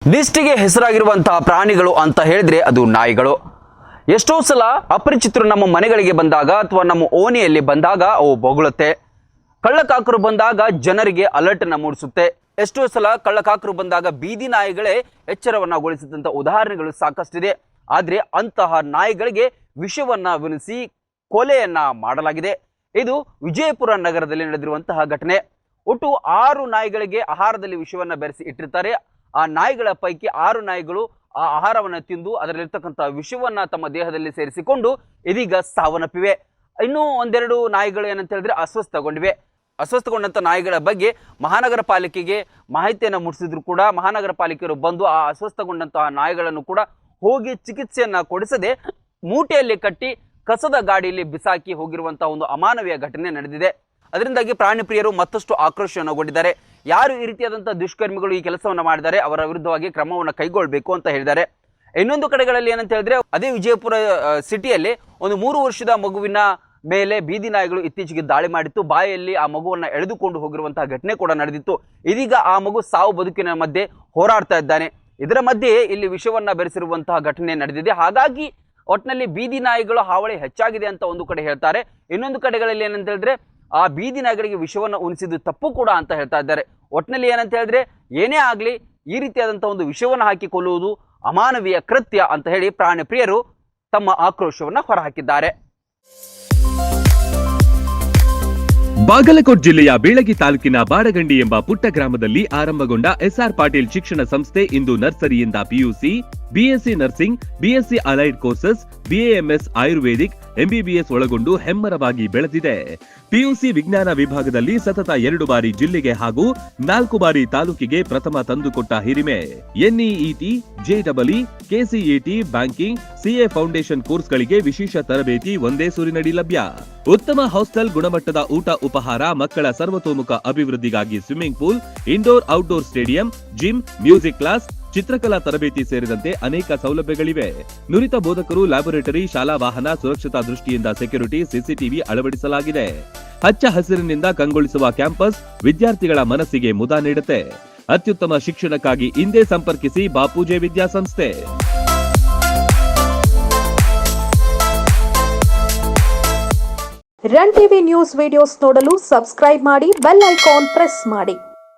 ನಿಷ್ಠೆಗೆ ಹೆಸರಾಗಿರುವಂತಹ ಪ್ರಾಣಿಗಳು ಅಂತ ಹೇಳಿದ್ರೆ ಅದು ನಾಯಿಗಳು. ಎಷ್ಟೋ ಸಲ ಅಪರಿಚಿತರು ನಮ್ಮ ಮನೆಗಳಿಗೆ ಬಂದಾಗ ಅಥವಾ ನಮ್ಮ ಓಣಿಯಲ್ಲಿ ಬಂದಾಗ ಅವು ಬೊಗಳುತ್ತೆ. ಕಳ್ಳಕಾಕರು ಬಂದಾಗ ಜನರಿಗೆ ಅಲರ್ಟ್ ಅನ್ನು ಮೂಡಿಸುತ್ತೆ. ಎಷ್ಟೋ ಸಲ ಕಳ್ಳಕಾಕರು ಬಂದಾಗ ಬೀದಿ ನಾಯಿಗಳೇ ಎಚ್ಚರವನ್ನಗೊಳಿಸಿದಂತ ಉದಾಹರಣೆಗಳು ಸಾಕಷ್ಟಿದೆ. ಆದ್ರೆ ಅಂತಹ ನಾಯಿಗಳಿಗೆ ವಿಷವನ್ನ ಉಣಿಸಿ ಕೊಲೆಯನ್ನ ಮಾಡಲಾಗಿದೆ. ಇದು ವಿಜಯಪುರ ನಗರದಲ್ಲಿ ನಡೆದಿರುವಂತಹ ಘಟನೆ. ಒಟ್ಟು 6 ನಾಯಿಗಳಿಗೆ ಆಹಾರದಲ್ಲಿ ವಿಷವನ್ನ ಬೆರೆಸಿ ಇಟ್ಟಿರ್ತಾರೆ. ಆ ನಾಯಿಗಳ ಪೈಕಿ 6 ನಾಯಿಗಳು ಆ ಆಹಾರವನ್ನು ತಿಂದು ಅದರಲ್ಲಿರ್ತಕ್ಕಂಥ ವಿಷವನ್ನ ತಮ್ಮ ದೇಹದಲ್ಲಿ ಸೇರಿಸಿಕೊಂಡು ಇದೀಗ ಸಾವನ್ನಪ್ಪಿವೆ. ಇನ್ನೂ ಒಂದೆರಡು ನಾಯಿಗಳು ಏನಂತ ಹೇಳಿದ್ರೆ ಅಸ್ವಸ್ಥಗೊಂಡಿವೆ. ಅಸ್ವಸ್ಥಗೊಂಡಂತ ನಾಯಿಗಳ ಬಗ್ಗೆ ಮಹಾನಗರ ಪಾಲಿಕೆಗೆ ಮಾಹಿತಿಯನ್ನು ಮುಟ್ಟಿಸಿದ್ರು ಕೂಡ ಮಹಾನಗರ ಪಾಲಿಕೆಯವರು ಬಂದು ಆ ಅಸ್ವಸ್ಥಗೊಂಡಂತಹ ನಾಯಿಗಳನ್ನು ಕೂಡ ಹೋಗಿ ಚಿಕಿತ್ಸೆಯನ್ನ ಕೊಡಿಸದೆ ಮೂಟೆಯಲ್ಲಿ ಕಟ್ಟಿ ಕಸದ ಗಾಡಿಯಲ್ಲಿ ಬಿಸಾಕಿ ಹೋಗಿರುವಂತಹ ಒಂದು ಅಮಾನವೀಯ ಘಟನೆ ನಡೆದಿದೆ. ಅದರಿಂದಾಗಿ ಪ್ರಾಣಿ ಪ್ರಿಯರು ಮತ್ತಷ್ಟು ಆಕ್ರೋಶವನ್ನಗೊಂಡಿದ್ದಾರೆ. ಯಾರು ಈ ರೀತಿಯಾದಂತಹ ದುಷ್ಕರ್ಮಿಗಳು ಈ ಕೆಲಸವನ್ನ ಮಾಡಿದ್ದಾರೆ ಅವರ ವಿರುದ್ಧವಾಗಿ ಕ್ರಮವನ್ನು ಕೈಗೊಳ್ಳಬೇಕು ಅಂತ ಹೇಳಿದ್ದಾರೆ. ಇನ್ನೊಂದು ಕಡೆಗಳಲ್ಲಿ ಏನಂತ ಹೇಳಿದ್ರೆ ಅದೇ ವಿಜಯಪುರ ಸಿಟಿಯಲ್ಲಿ ಒಂದು 3 ವರ್ಷದ ಮಗುವಿನ ಮೇಲೆ ಬೀದಿ ನಾಯಿಗಳು ಇತ್ತೀಚೆಗೆ ದಾಳಿ ಮಾಡಿತ್ತು. ಬಾಯಲ್ಲಿ ಆ ಮಗುವನ್ನ ಎಳೆದುಕೊಂಡು ಹೋಗಿರುವಂತಹ ಘಟನೆ ಕೂಡ ನಡೆದಿತ್ತು. ಇದೀಗ ಆ ಮಗು ಸಾವು ಬದುಕಿನ ಮಧ್ಯೆ ಹೋರಾಡ್ತಾ ಇದ್ದಾನೆ. ಇದರ ಮಧ್ಯೆ ಇಲ್ಲಿ ವಿಷವನ್ನ ಬೆರೆಸಿರುವಂತಹ ಘಟನೆ ನಡೆದಿದೆ. ಹಾಗಾಗಿ ಒಟ್ಟಿನಲ್ಲಿ ಬೀದಿ ನಾಯಿಗಳು ಹಾವಳಿ ಹೆಚ್ಚಾಗಿದೆ ಅಂತ ಒಂದು ಕಡೆ ಹೇಳ್ತಾರೆ. ಇನ್ನೊಂದು ಕಡೆಗಳಲ್ಲಿ ಏನಂತ ಹೇಳಿದ್ರೆ ಆ ಬೀದಿ ನಾಯಿಗಳಿಗೆ ವಿಷವನ್ನು ಉಣಿಸಿದ್ದು ತಪ್ಪು ಕೂಡ ಅಂತ ಹೇಳ್ತಾ ಇದ್ದಾರೆ. ಒಟ್ಟಿನಲ್ಲಿ ಏನಂತ ಹೇಳಿದ್ರೆ ಏನೇ ಆಗಲಿ ಈ ರೀತಿಯಾದಂತಹ ಒಂದು ವಿಷವನ್ನು ಹಾಕಿ ಕೊಲ್ಲುವುದು ಅಮಾನವೀಯ ಕೃತ್ಯ ಅಂತ ಹೇಳಿ ಪ್ರಾಣಿ ಪ್ರಿಯರು ತಮ್ಮ ಆಕ್ರೋಶವನ್ನು ಹೊರಹಾಕಿದ್ದಾರೆ. ಬಾಗಲಕೋಟ್ ಜಿಲ್ಲೆಯ ಬೀಳಗಿ ತಾಲೂಕಿನ ಬಾಡಗಂಡಿ ಎಂಬ ಪುಟ್ಟ ಗ್ರಾಮದಲ್ಲಿ ಆರಂಭಗೊಂಡ ಎಸ್ಆರ್ ಪಾಟೀಲ್ ಶಿಕ್ಷಣ ಸಂಸ್ಥೆ ಇಂದು ನರ್ಸರಿಯಿಂದ PUC, BSc nursing, BSc allied courses, BAMS Ayurvedic, MBBS ಒಳಗೊಂಡು ಹೆಮ್ಮರವಾಗಿ ಬೆಳೆದಿದೆ. ಪಿಯುಸಿ ವಿಜ್ಞಾನ ವಿಭಾಗದಲ್ಲಿ ಸತತ 2 ಬಾರಿ ಜಿಲ್ಲೆಗೆ ಹಾಗೂ 4 ಬಾರಿ ತಾಲೂಕಿಗೆ ಪ್ರಥಮ ತಂದುಕೊಟ್ಟ ಹಿರಿಮೆ. NEET, JEE, KCET, banking, CA foundation ಕೋರ್ಸ್ಗಳಿಗೆ ವಿಶೇಷ ತರಬೇತಿ ಒಂದೇ ಸೂರಿನಡಿ ಲಭ್ಯ. ಉತ್ತಮ ಹಾಸ್ಟೆಲ್, ಗುಣಮಟ್ಟದ ಊಟ ಉಪಹಾರ, ಮಕ್ಕಳ ಸರ್ವತೋಮುಖ ಅಭಿವೃದ್ಧಿಗಾಗಿ swimming pool, indoor outdoor stadium, gym, music class, ಚಿತ್ರಕಲಾ ತರಬೇತಿ ಸೇರಿದಂತೆ ಅನೇಕ ಸೌಲಭ್ಯಗಳಿವೆ. ನುರಿತ ಬೋಧಕರು, ಲ್ಯಾಬೊರೇಟರಿ, ಶಾಲಾ ವಾಹನ, ಸುರಕ್ಷತಾ ದೃಷ್ಟಿಯಿಂದ ಸೆಕ್ಯೂರಿಟಿ, ಸಿಸಿಟಿವಿ ಅಳವಡಿಸಲಾಗಿದೆ. ಹಚ್ಚ ಹಸಿರಿನಿಂದ ಕಂಗೊಳಿಸುವ ಕ್ಯಾಂಪಸ್ ವಿದ್ಯಾರ್ಥಿಗಳ ಮನಸ್ಸಿಗೆ ಮುದ ನೀಡುತ್ತೆ. ಅತ್ಯುತ್ತಮ ಶಿಕ್ಷಣಕ್ಕಾಗಿ ಇಂದೇ ಸಂಪರ್ಕಿಸಿ ಬಾಪೂಜೆ ವಿದ್ಯಾಸಂಸ್ಥೆ. ರನ್ ಟಿವಿ ನ್ಯೂಸ್ ವಿಡಿಯೋಸ್ ನೋಡಲು ಸಬ್ಸ್ಕ್ರೈಬ್ ಮಾಡಿ, ಬೆಲ್ ಐಕಾನ್ ಪ್ರೆಸ್ ಮಾಡಿ.